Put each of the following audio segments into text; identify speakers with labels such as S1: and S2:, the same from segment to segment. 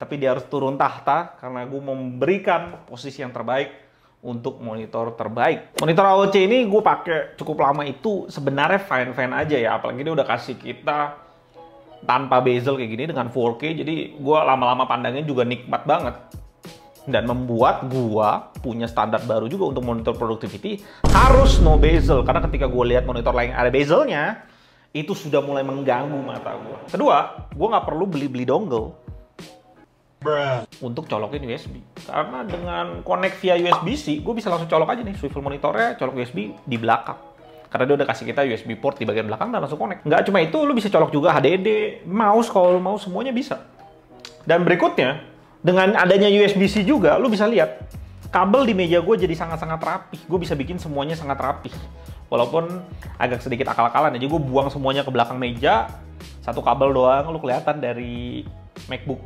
S1: tapi dia harus turun tahta karena gue memberikan posisi yang terbaik untuk monitor terbaik. Monitor AOC ini gue pakai cukup lama itu sebenarnya fine-fine aja ya, apalagi dia udah kasih kita tanpa bezel kayak gini dengan 4K, jadi gue lama-lama pandangnya juga nikmat banget. Dan membuat gue punya standar baru juga untuk monitor productivity, harus no bezel. Karena ketika gue lihat monitor lain ada bezelnya, itu sudah mulai mengganggu mata gue. Kedua, gue nggak perlu beli-beli dongle untuk colokin USB. Karena dengan connect via USB-C, gue bisa langsung colok aja nih swivel monitornya, colok USB di belakang. Karena dia udah kasih kita USB port di bagian belakang dan langsung connect. Nggak cuma itu, lu bisa colok juga HDD, mouse kalau lu mau, semuanya bisa. Dan berikutnya, dengan adanya USB-C juga, lu bisa lihat kabel di meja gue jadi sangat-sangat rapi. Gue bisa bikin semuanya sangat rapi. Walaupun agak sedikit akal-akalan, jadi gue buang semuanya ke belakang meja, satu kabel doang, lu kelihatan dari MacBook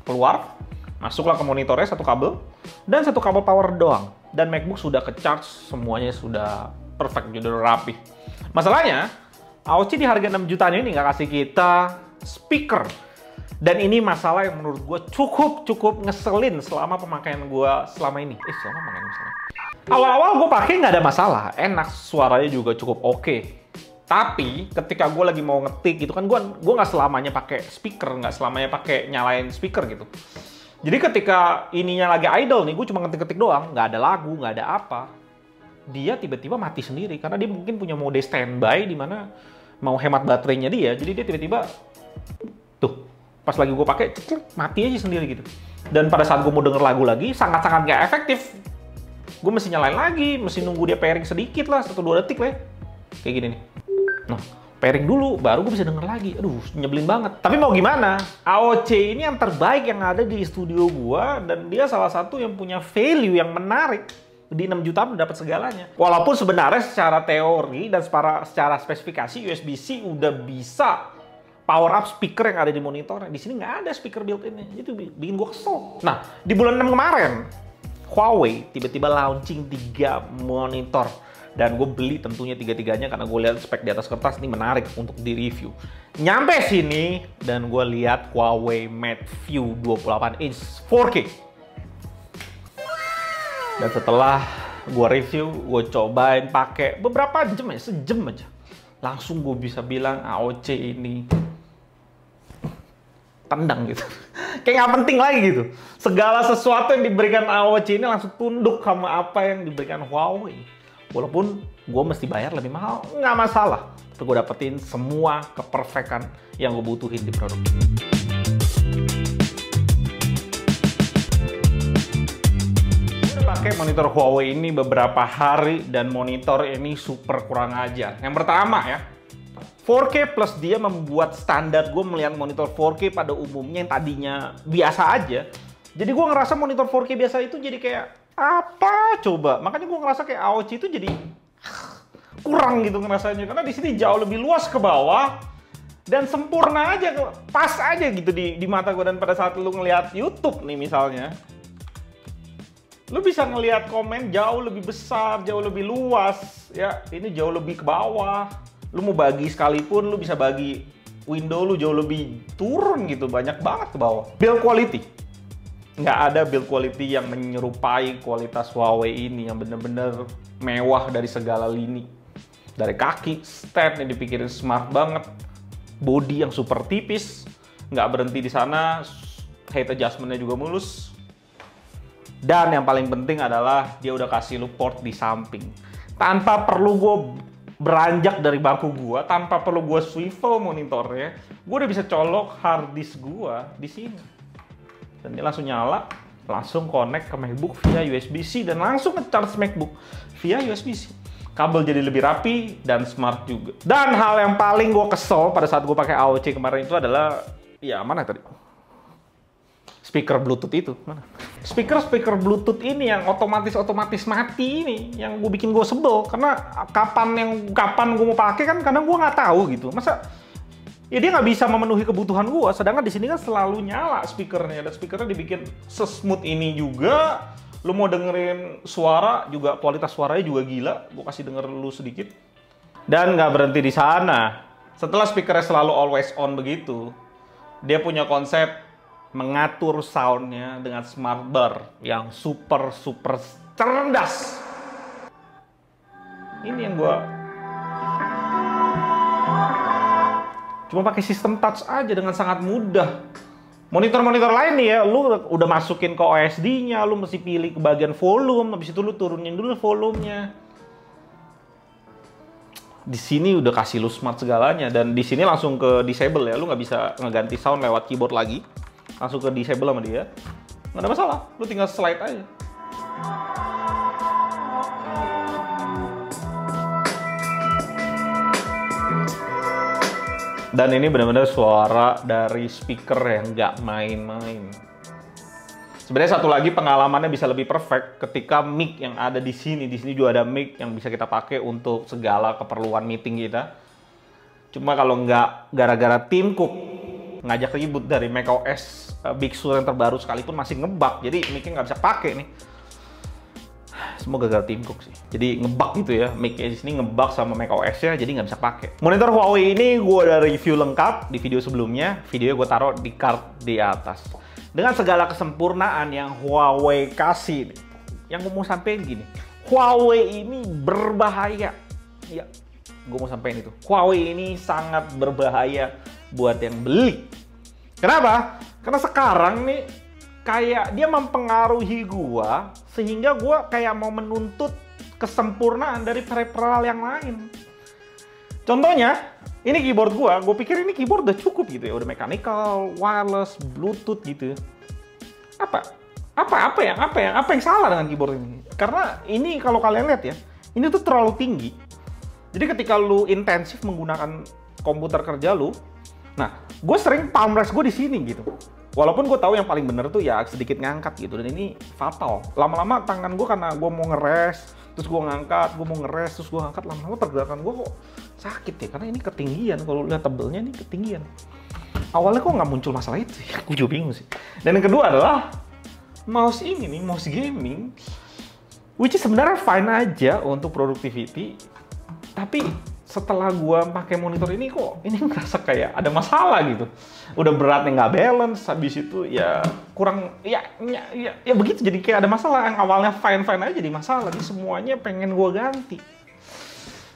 S1: keluar, masuklah ke monitornya satu kabel, dan satu kabel power doang. Dan MacBook sudah ke-charge, semuanya sudah perfect, jadi rapi. Masalahnya, AOC di harga 6 jutaan ini nggak kasih kita speaker. Dan ini masalah yang menurut gue cukup ngeselin selama pemakaian gue selama ini. Selama pemakaian misalnya. Awal-awal gue pakai nggak ada masalah, enak, suaranya juga cukup oke. Tapi ketika gue lagi mau ngetik gitu kan, gue nggak selamanya pakai speaker, nggak selamanya pakai nyalain speaker gitu. Jadi ketika ininya lagi idle nih, gue cuma ngetik-ngetik doang, nggak ada lagu, nggak ada apa. Dia tiba-tiba mati sendiri karena dia mungkin punya mode standby di mana mau hemat baterainya dia. Jadi dia tiba-tiba tuh pas lagi gue pakai mati aja sendiri gitu. Dan pada saat gue mau denger lagu lagi sangat-sangat nggak efektif. Gue mesti nyalain lagi, mesti nunggu dia pairing sedikit lah, 1-2 detik lah. Kayak gini nih. Nah, pairing dulu, baru gue bisa denger lagi. Aduh, nyebelin banget. Tapi mau gimana? AOC ini yang terbaik yang ada di studio gue, dan dia salah satu yang punya value yang menarik. Di 6 juta udah dapat segalanya. Walaupun sebenarnya secara teori dan secara spesifikasi USB-C udah bisa power up speaker yang ada di monitornya. Di sini nggak ada speaker built-in-nya. Itu bikin gue kesel. Nah, di bulan 6 kemarin, Huawei tiba-tiba launching 3 monitor. Dan gue beli tentunya tiga-tiganya karena gue lihat spek di atas kertas ini menarik untuk di-review. Nyampe sini dan gue lihat Huawei MateView 28 inch 4K. Dan setelah gue review, gue cobain pakai beberapa jam ya, sejam aja. Langsung gue bisa bilang AOC ini tendang gitu. Kayak nggak penting lagi gitu. Segala sesuatu yang diberikan AOC ini langsung tunduk sama apa yang diberikan Huawei. Walaupun gue mesti bayar lebih mahal, nggak masalah. Tapi gue dapetin semua keperfekan yang gue butuhin di produk ini. Gue udah pakai monitor Huawei ini beberapa hari dan monitor ini super kurang ajar. Yang pertama ya, 4K plus dia membuat standar gue melihat monitor 4K pada umumnya yang tadinya biasa aja. Jadi gue ngerasa monitor 4K biasa itu jadi kayak apa coba? Makanya gue ngerasa kayak AOC itu jadi kurang gitu ngerasanya. Karena di sini jauh lebih luas ke bawah dan sempurna aja, pas aja gitu di mata gue. Dan pada saat lu ngelihat YouTube nih misalnya, lu bisa ngelihat komen jauh lebih besar, jauh lebih luas. Ya, ini jauh lebih ke bawah. Lu mau bagi sekalipun, lu bisa bagi window lu jauh lebih turun gitu, banyak banget ke bawah. Build quality. Nggak ada build quality yang menyerupai kualitas Huawei ini yang bener-bener mewah dari segala lini. Dari kaki, stand yang dipikirin smart banget, body yang super tipis, nggak berhenti di sana, height adjustment-nya juga mulus. Dan yang paling penting adalah dia udah kasih lu port di samping. Tanpa perlu gue beranjak dari bangku gue, tanpa perlu gue swivel monitornya, gue udah bisa colok hard disk gue di sini. Dan dia langsung nyala, langsung connect ke MacBook via USB-C dan langsung nge-charge MacBook via USB-C. Kabel jadi lebih rapi dan smart juga. Dan hal yang paling gue kesel pada saat gue pakai AOC kemarin itu adalah, ya mana tadi? Speaker Bluetooth itu, mana? Speaker Bluetooth ini yang otomatis mati ini, yang gue bikin gue sebel. Karena kapan gue mau pakai kan, karena gue nggak tahu gitu. Masa ya dia nggak bisa memenuhi kebutuhan gue, sedangkan di sini kan selalu nyala speakernya, dan speakernya dibikin sesmooth ini juga. Lu mau dengerin suara juga, kualitas suaranya juga gila. Gue kasih denger lu sedikit. Dan nggak berhenti di sana. Setelah speakernya selalu always on begitu, dia punya konsep mengatur soundnya dengan smart bar yang super cerdas. Ini yang gua cuma pakai sistem touch aja dengan sangat mudah. Monitor-monitor lain nih ya, lu udah masukin ke OSD-nya, lu mesti pilih ke bagian volume, habis itu lu turunin dulu volumenya. Di sini udah kasih lu smart segalanya, dan di sini langsung ke disable ya, lu nggak bisa ngeganti sound lewat keyboard lagi, langsung ke disable sama dia, nggak ada masalah, lu tinggal slide aja. Dan ini benar-benar suara dari speaker yang nggak main-main. Sebenarnya satu lagi pengalamannya bisa lebih perfect ketika mic yang ada di sini. Di sini juga ada mic yang bisa kita pakai untuk segala keperluan meeting kita. Cuma kalau nggak gara-gara Tim Cook ngajak ribut dari macOS Big Sur yang terbaru sekalipun masih ngebug. Jadi mic-nya nggak bisa pakai nih. Semoga gagal Tim Cook sih. Jadi ngebug gitu ya, mic-nya di sini ngebug sama macOS-nya, jadi nggak bisa pakai. Monitor Huawei ini gue ada review lengkap di video sebelumnya. Videonya gue taruh di card di atas. Dengan segala kesempurnaan yang Huawei kasih, yang gue mau sampein gini, Huawei ini berbahaya. Ya, gue mau sampein itu. Huawei ini sangat berbahaya buat yang beli. Kenapa? Karena sekarang nih kayak dia mempengaruhi gua sehingga gua kayak mau menuntut kesempurnaan dari peripheral yang lain. Contohnya, ini keyboard gua pikir ini keyboard udah cukup gitu ya, udah mechanical, wireless, bluetooth gitu. Apa yang salah dengan keyboard ini? Karena ini kalau kalian lihat ya, ini tuh terlalu tinggi. Jadi ketika lu intensif menggunakan komputer kerja lu, nah, gue sering palm rest gue di sini gitu. Walaupun gue tahu yang paling bener tuh ya sedikit ngangkat gitu, dan ini fatal. Lama-lama tangan gue karena gue mau ngeres, terus gue ngangkat, gue mau ngeres, terus gue ngangkat, lama-lama pergerakan gue kok sakit ya, karena ini ketinggian. Kalau lihat tebelnya ini ketinggian. Awalnya kok nggak muncul masalah itu ya, gue juga bingung sih. Dan yang kedua adalah mouse ini nih, mouse gaming, which is sebenarnya fine aja untuk productivity, tapi setelah gua pakai monitor ini kok ini ngerasa kayak ada masalah gitu. Udah beratnya nggak balance, habis itu ya kurang ya begitu, jadi kayak ada masalah. Yang awalnya fine aja jadi masalah. Jadi semuanya pengen gua ganti.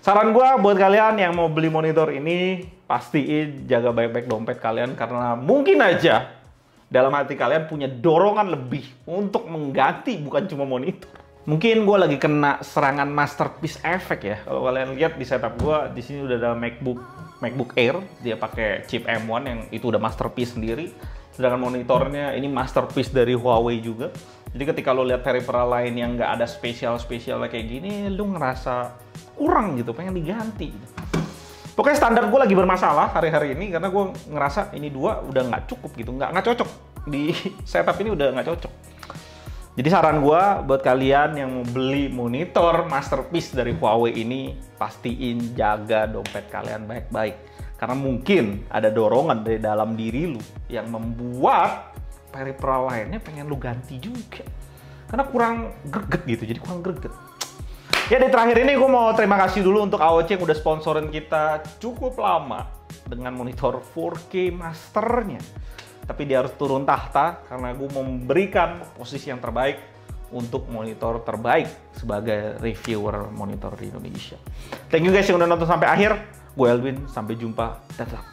S1: Saran gua buat kalian yang mau beli monitor ini, pastiin jaga baik-baik dompet kalian, karena mungkin aja dalam hati kalian punya dorongan lebih untuk mengganti, bukan cuma monitor. Mungkin gue lagi kena serangan masterpiece effect ya. Kalau kalian lihat di setup gue, di sini udah ada MacBook Air, dia pakai chip M1 yang itu udah masterpiece sendiri. Sedangkan monitornya ini masterpiece dari Huawei juga. Jadi ketika lo lihat peripheral lain yang nggak ada spesial kayak gini, lo ngerasa kurang gitu, pengen diganti. Pokoknya standar gue lagi bermasalah hari-hari ini karena gue ngerasa ini dua udah nggak cukup gitu, nggak cocok di setup ini, udah nggak cocok. Jadi saran gue buat kalian yang mau beli monitor masterpiece dari Huawei ini, pastiin jaga dompet kalian baik-baik. Karena mungkin ada dorongan dari dalam diri lu yang membuat peripheral lainnya pengen lu ganti juga. Karena kurang greget gitu, jadi kurang greget. Ya, di terakhir ini gue mau terima kasih dulu untuk AOC yang udah sponsorin kita cukup lama dengan monitor 4K masternya. Tapi dia harus turun tahta karena gue memberikan posisi yang terbaik untuk monitor terbaik sebagai reviewer monitor di Indonesia. Thank you guys yang udah nonton sampai akhir. Gue Elwin, sampai jumpa. Tetap.